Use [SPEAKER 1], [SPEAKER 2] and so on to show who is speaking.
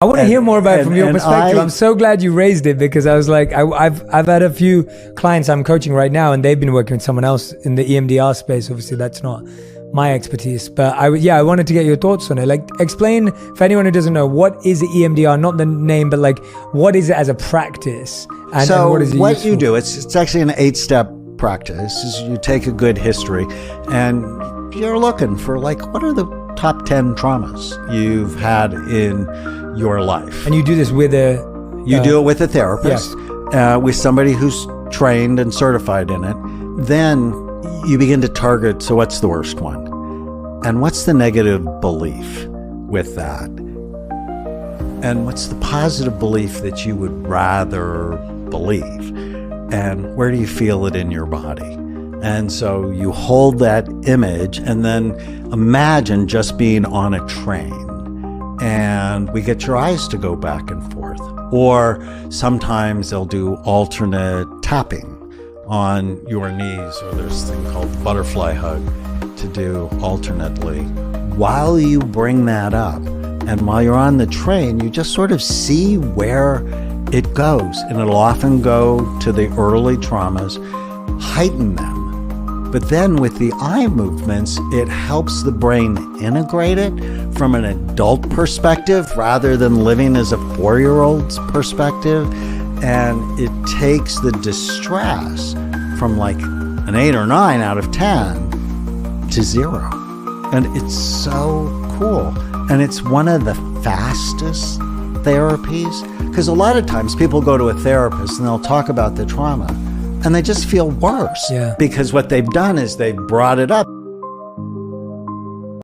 [SPEAKER 1] I want to hear more about it from your perspective. I'm so glad you raised it, because I was like, I've had a few clients I'm coaching right now, and they've been working with someone else in the EMDR space. Obviously, that's not my expertise, but I wanted to get your thoughts on it. Like, explain for anyone who doesn't know, what is EMDR? Not the name, but like, what is it as a practice? And what is it
[SPEAKER 2] what you do? It's actually an 8-step practice. Is you take a good history, and you're looking for, like, what are the top 10 traumas you've had in your life.
[SPEAKER 1] And you do this with a...
[SPEAKER 2] You do it with a therapist, with somebody who's trained and certified in it. Then you begin to target, so what's the worst one? And what's the negative belief with that? And what's the positive belief that you would rather believe? And where do you feel it in your body? And so you hold that image, and then imagine just being on a train, and we get your eyes to go back and forth. Or sometimes they'll do alternate tapping on your knees, or there's this thing called the butterfly hug to do alternately. While you bring that up, and while you're on the train, you just sort of see where it goes, and it'll often go to the early traumas, heighten them. But then with the eye movements, it helps the brain integrate it from an adult perspective rather than living as a 4-year-old's perspective. And it takes the distress from like an 8 or 9 out of 10 to 0. And it's so cool. And it's one of the fastest therapies, because a lot of times people go to a therapist and they'll talk about the trauma, and they just feel worse, because what they've done is they've brought it up.